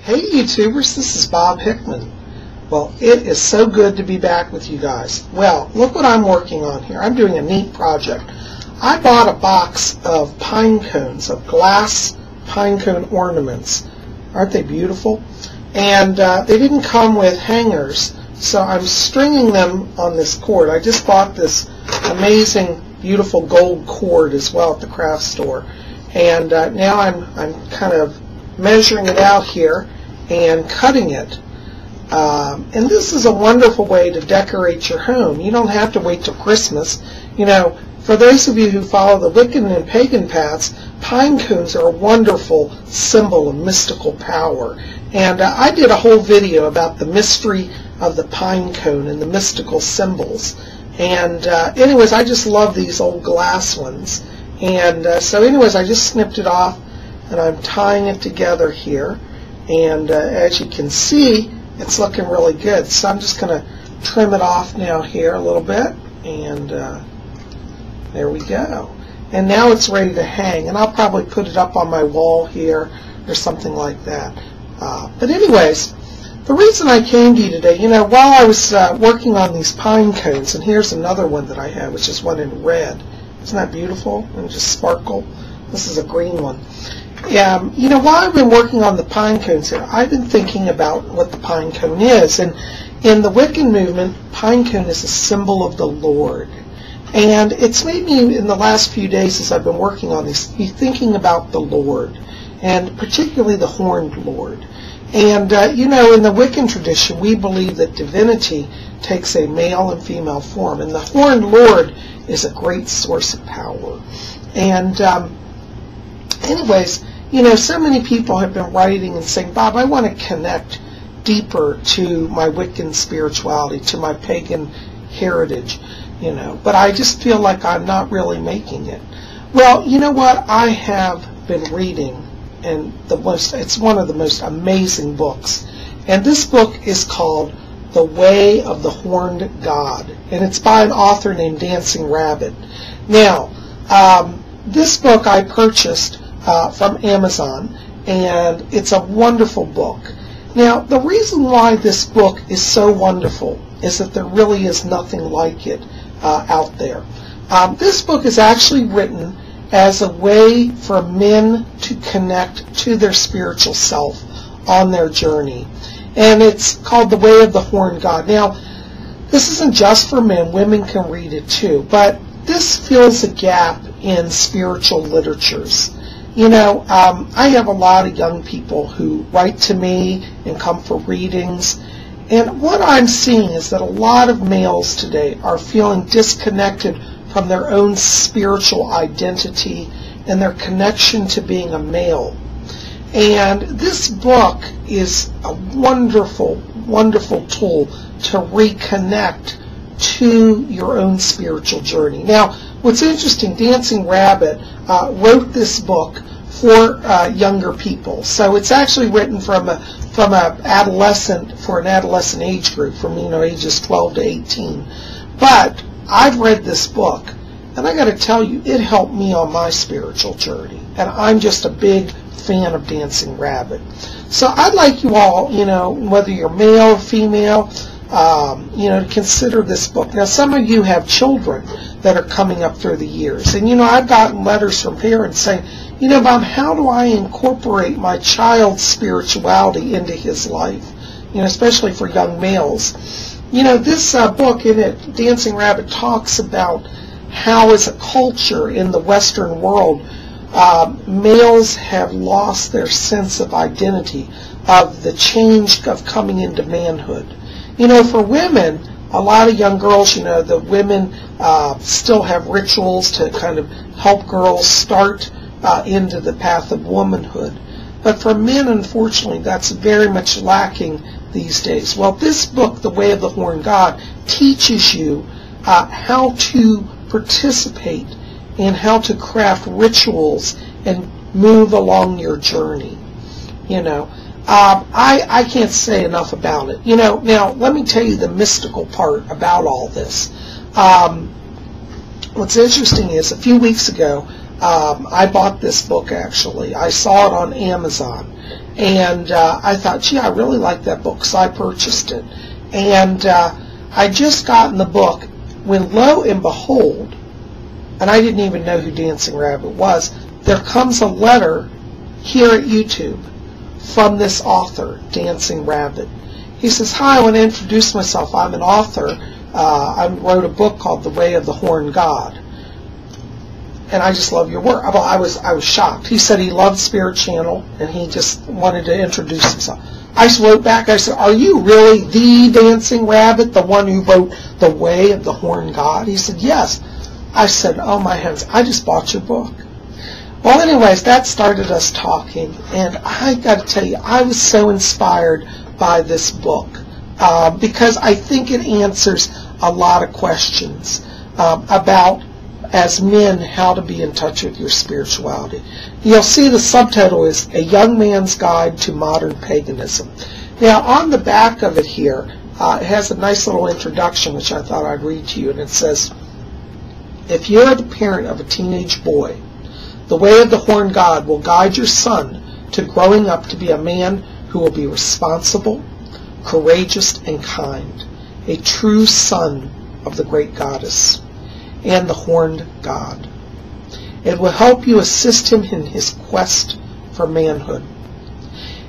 Hey YouTubers, this is Bob Hickman. Well, it is so good to be back with you guys. Well, look what I'm working on here. I'm doing a neat project. I bought a box of pine cones, of glass pine cone ornaments. Aren't they beautiful? And they didn't come with hangers, so I'm stringing them on this cord. I just bought this amazing, beautiful gold cord as well at the craft store. And now I'm kind of measuring it out here and cutting it. And this is a wonderful way to decorate your home. You don't have to wait till Christmas. You know, for those of you who follow the Wiccan and pagan paths, pine cones are a wonderful symbol of mystical power. And I did a whole video about the mystery of the pine cone and the mystical symbols. And anyways, I just love these old glass ones. And so anyways, I just snipped it off and I'm tying it together here. And as you can see, it's looking really good. So I'm just going to trim it off now here a little bit. And there we go. And now it's ready to hang. And I'll probably put it up on my wall here or something like that. But anyways, the reason I came to you today, you know, while I was working on these pine cones, and here's another one that I have, which is one in red. Isn't that beautiful? And just sparkle. This is a green one. You know, while I've been working on the pine cones here, I've been thinking about what the pine cone is. And in the Wiccan movement, pine cone is a symbol of the Lord. And it's made me, in the last few days as I've been working on this, be thinking about the Lord, and particularly the Horned Lord. And, you know, in the Wiccan tradition, we believe that divinity takes a male and female form. And the Horned Lord is a great source of power. And anyways, you know, so many people have been writing and saying, Bob, I want to connect deeper to my Wiccan spirituality, to my pagan heritage, you know, but I just feel like I'm not really making it. Well, you know what? I have been reading, and it's one of the most amazing books. And this book is called The Way of the Horned God, and it's by an author named Dancing Rabbit. Now, this book I purchased from Amazon, and it's a wonderful book. Now, the reason why this book is so wonderful is that there really is nothing like it out there. This book is actually written as a way for men to connect to their spiritual self on their journey. And it's called The Way of the Horned God. Now, this isn't just for men. Women can read it too. But this fills a gap in spiritual literatures. You know, I have a lot of young people who write to me and come for readings. And what I'm seeing is that a lot of males today are feeling disconnected from their own spiritual identity and their connection to being a male. And this book is a wonderful, wonderful tool to reconnect to your own spiritual journey. Now, what's interesting, Dancing Rabbit wrote this book for younger people. So it's actually written for an adolescent age group, from, you know, ages 12 to 18. But I've read this book, and I got to tell you, it helped me on my spiritual journey. And I'm just a big fan of Dancing Rabbit. So I'd like you all, you know, whether you're male or female, you know, to consider this book. Now, some of you have children that are coming up through the years. And, you know, I've gotten letters from parents saying, you know, Bob, how do I incorporate my child's spirituality into his life? You know, especially for young males. You know, this book in it, Dancing Rabbit, talks about how as a culture in the Western world, males have lost their sense of identity, of the change of coming into manhood. You know, for women, a lot of young girls, you know, the women still have rituals to kind of help girls start into the path of womanhood. But for men, unfortunately, that's very much lacking these days. Well, this book, The Way of the Horned God, teaches you how to participate and how to craft rituals and move along your journey. You know, I can't say enough about it. You know, now let me tell you the mystical part about all this. What's interesting is a few weeks ago, I bought this book actually. I saw it on Amazon. And I thought, gee, I really like that book, so I purchased it. And I just gotten the book when, lo and behold, and I didn't even know who Dancing Rabbit was, there comes a letter here at YouTube from this author, Dancing Rabbit. He says, hi, I want to introduce myself. I'm an author. I wrote a book called The Way of the Horned God. And I just love your work. Well, I was shocked. He said he loved Spirit Channel, and he just wanted to introduce himself. I just wrote back, I said, are you really the Dancing Rabbit, the one who wrote The Way of the Horned God? He said, yes. I said, oh my heavens, I just bought your book. Well, anyways, that started us talking, and I got to tell you, I was so inspired by this book because I think it answers a lot of questions about, as men, how to be in touch with your spirituality. You'll see the subtitle is A Young Man's Guide to Modern Paganism. Now, on the back of it here, it has a nice little introduction, which I thought I'd read to you, and it says, if you're the parent of a teenage boy, the Way of the Horned God will guide your son to growing up to be a man who will be responsible, courageous, and kind, a true son of the great goddess and the horned god. It will help you assist him in his quest for manhood.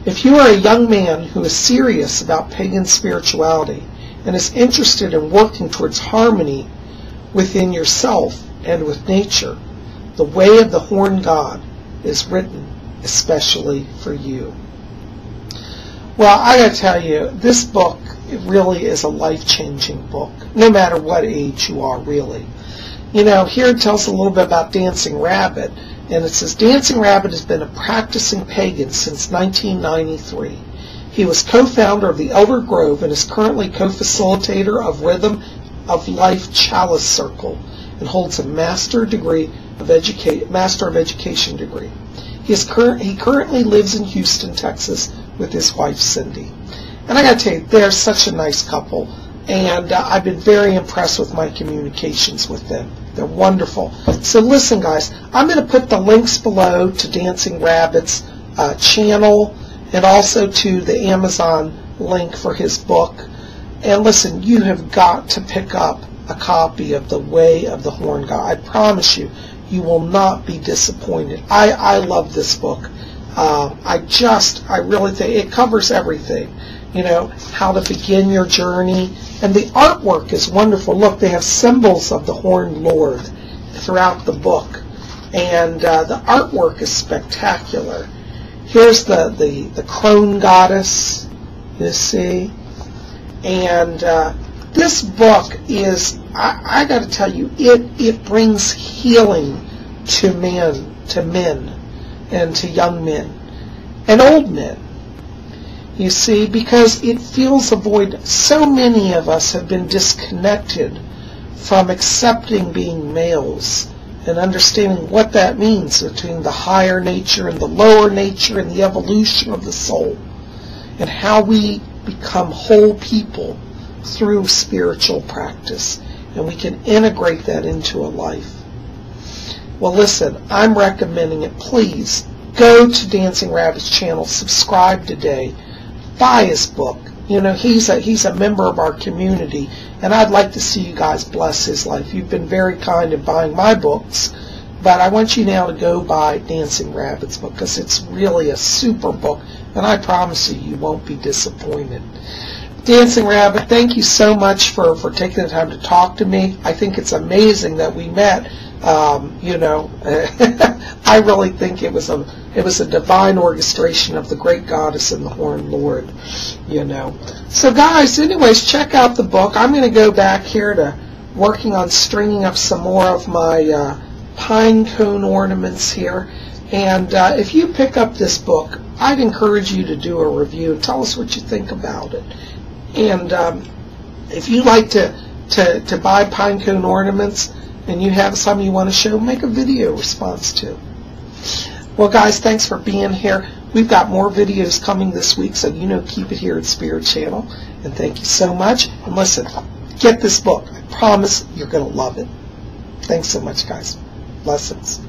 If you are a young man who is serious about pagan spirituality and is interested in working towards harmony within yourself and with nature, The Way of the Horned God is written especially for you. Well, I got to tell you, this book really is a life-changing book, no matter what age you are, really. You know, here it tells a little bit about Dancing Rabbit, and it says, Dancing Rabbit has been a practicing pagan since 1993. He was co-founder of the Elder Grove and is currently co-facilitator of Rhythm of Life Chalice Circle and holds a Master of Education degree. He currently lives in Houston, Texas with his wife, Cindy. And I got to tell you, they're such a nice couple. And I've been very impressed with my communications with them. They're wonderful. So listen, guys, I'm going to put the links below to Dancing Rabbit's channel and also to the Amazon link for his book. And listen, you have got to pick up a copy of The Way of the Horned God. I promise you, you will not be disappointed. I love this book. I really think it covers everything. You know, how to begin your journey. And the artwork is wonderful. Look, they have symbols of the Horned Lord throughout the book. And the artwork is spectacular. Here's the crone goddess, you see. And this book is, I got to tell you, it brings healing to men, and to young men, and old men. You see, because it fills a void. So many of us have been disconnected from accepting being males and understanding what that means between the higher nature and the lower nature and the evolution of the soul and how we become whole people through spiritual practice. And we can integrate that into a life. Well, listen, I'm recommending it. Please go to Dancing Rabbit's channel, subscribe today. Buy his book. You know, he's a member of our community, and I'd like to see you guys bless his life. You've been very kind in buying my books, but I want you now to go buy Dancing Rabbit's book because it's really a super book, and I promise you, you won't be disappointed. Dancing Rabbit, thank you so much for taking the time to talk to me. I think it's amazing that we met. You know, I really think it was a divine orchestration of the great goddess and the Horned Lord, you know. So guys, anyways, check out the book. I'm going to go back here to working on stringing up some more of my pine cone ornaments here. And if you pick up this book, I'd encourage you to do a review and tell us what you think about it. And if you like to buy pine cone ornaments, and you have some you want to show, make a video response to. Well, guys, thanks for being here. We've got more videos coming this week, so you know, keep it here at Spirit Channel. And thank you so much. And listen, get this book. I promise you're going to love it. Thanks so much, guys. Blessings.